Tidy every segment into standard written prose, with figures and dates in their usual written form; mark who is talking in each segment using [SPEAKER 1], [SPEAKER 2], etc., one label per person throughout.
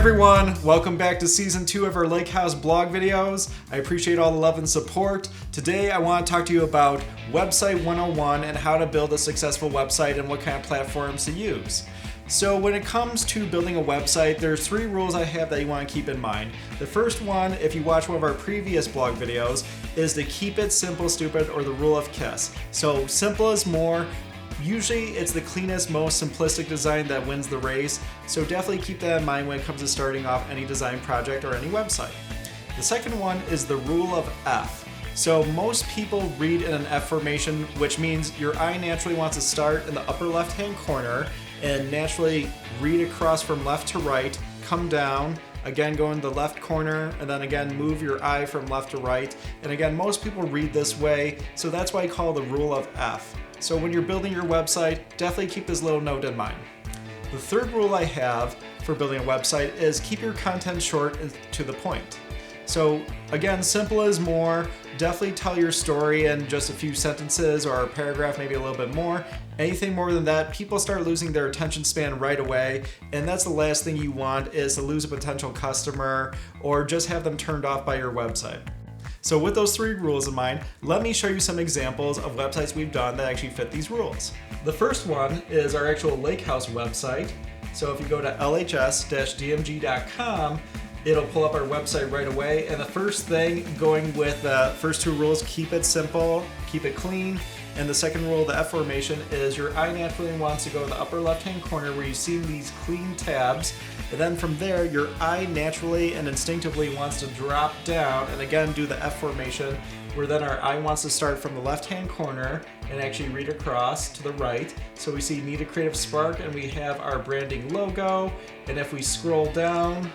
[SPEAKER 1] everyone, welcome back to season 2 of our Lakehouse blog videos. I appreciate all the love and support. Today I want to talk to you about Website 101 and how to build a successful website and what kind of platforms to use. So when it comes to building a website, there's 3 rules I have that you want to keep in mind. The first one, if you watch one of our previous blog videos, is to keep it simple, stupid, or the rule of KISS. So simple is more. Usually it's the cleanest, most simplistic design that wins the race, so definitely keep that in mind when it comes to starting off any design project or any website. The second one is the rule of F. So most people read in an F formation, which means your eye naturally wants to start in the upper left-hand corner and naturally read across from left to right, come down, again go in the left corner, and then again move your eye from left to right. And again, most people read this way, so that's why I call it the rule of F. So when you're building your website, definitely keep this little note in mind. The third rule I have for building a website is keep your content short and to the point. So again, simple is more. Definitely tell your story in just a few sentences or a paragraph, maybe a little bit more. Anything more than that, people start losing their attention span right away, and that's the last thing you want, is to lose a potential customer or just have them turned off by your website. So with those 3 rules in mind, let me show you some examples of websites we've done that actually fit these rules. The first one is our actual Lakehouse website. So if you go to lhs-dmg.com, it'll pull up our website right away. And the first thing, going with the first 2 rules, keep it simple, keep it clean. And the second rule, the F formation, is your eye naturally wants to go to the upper left-hand corner where you see these clean tabs. And then from there, your eye naturally and instinctively wants to drop down and again do the F formation, where then our eye wants to start from the left-hand corner and actually read across to the right. So we see Need a Creative Spark, and we have our branding logo. And if we scroll down,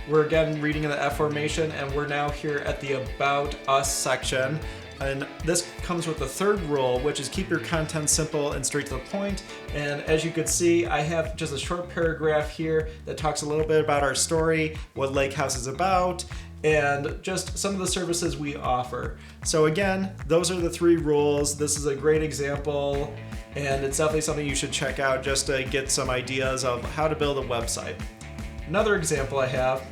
[SPEAKER 1] we're again reading in the F formation, and we're now here at the About Us section. And this comes with the third rule, which is keep your content simple and straight to the point. And as you can see, I have just a short paragraph here that talks a little bit about our story, what Lakehouse is about, and just some of the services we offer. So again, those are the 3 rules. This is a great example, and it's definitely something you should check out just to get some ideas of how to build a website. Another example I have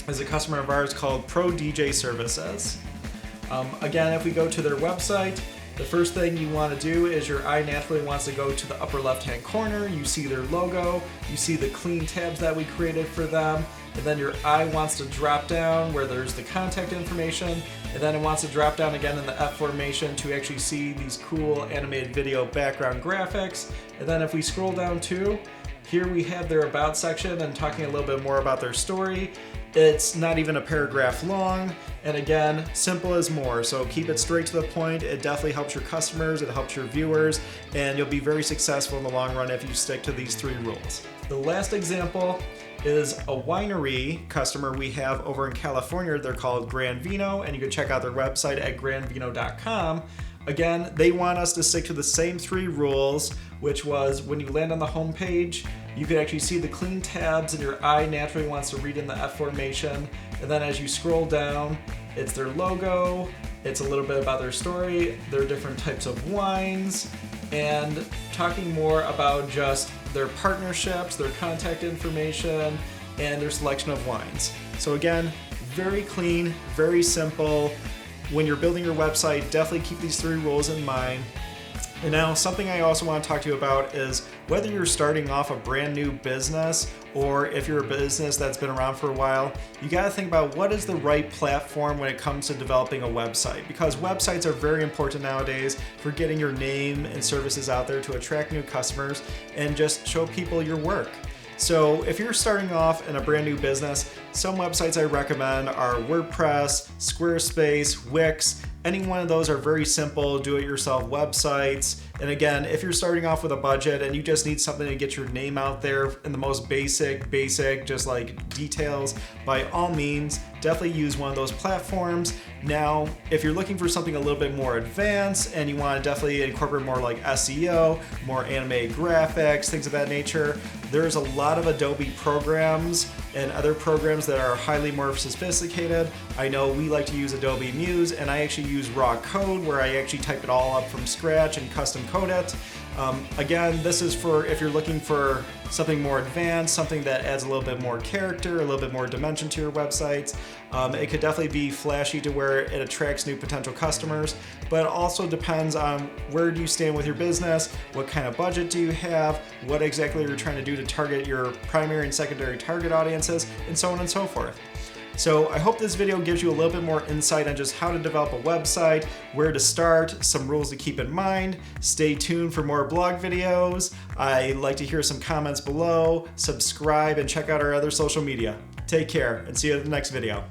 [SPEAKER 1] is a customer of ours called Pro DJ Services. Again, if we go to their website, the first thing you want to do is your eye naturally wants to go to the upper left-hand corner. You see their logo, you see the clean tabs that we created for them, and then your eye wants to drop down where there's the contact information, and then it wants to drop down again in the F formation to actually see these cool animated video background graphics. And then if we scroll down too, here we have their About section and talking a little bit more about their story. It's not even a paragraph long, and again, simple is more, so keep it straight to the point. It definitely helps your customers, it helps your viewers, and you'll be very successful in the long run if you stick to these 3 rules. The last example is a winery customer we have over in California. They're called Grand Vino, and you can check out their website at grandvino.com. Again, they want us to stick to the same 3 rules, which was when you land on the home page, you can actually see the clean tabs and your eye naturally wants to read in the F formation. And then as you scroll down, it's their logo, it's a little bit about their story, their different types of wines, and talking more about just their partnerships, their contact information, and their selection of wines. So again, very clean, very simple. When you're building your website, definitely keep these 3 rules in mind. And now something I also want to talk to you about is whether you're starting off a brand new business or if you're a business that's been around for a while, you got to think about what is the right platform when it comes to developing a website, because websites are very important nowadays for getting your name and services out there to attract new customers and just show people your work. So if you're starting off in a brand new business, some websites I recommend are WordPress, Squarespace, Wix. Any one of those are very simple do-it-yourself websites. And again, if you're starting off with a budget and you just need something to get your name out there in the most basic, just like details, by all means, definitely use one of those platforms. Now, if you're looking for something a little bit more advanced and you want to definitely incorporate more like SEO, more animated graphics, things of that nature, there's a lot of Adobe programs and other programs that are highly more sophisticated. I know we like to use Adobe Muse, and I actually use raw code where I actually type it all up from scratch and custom code it. Again, this is for if you're looking for something more advanced, something that adds a little bit more character, a little bit more dimension to your websites. It could definitely be flashy to where it attracts new potential customers, but it also depends on where do you stand with your business, what kind of budget do you have, what exactly you're trying to do to target your primary and secondary target audiences, and so on and so forth. So I hope this video gives you a little bit more insight on just how to develop a website, where to start, some rules to keep in mind. Stay tuned for more blog videos. I'd like to hear some comments below. Subscribe and check out our other social media. Take care and see you in the next video.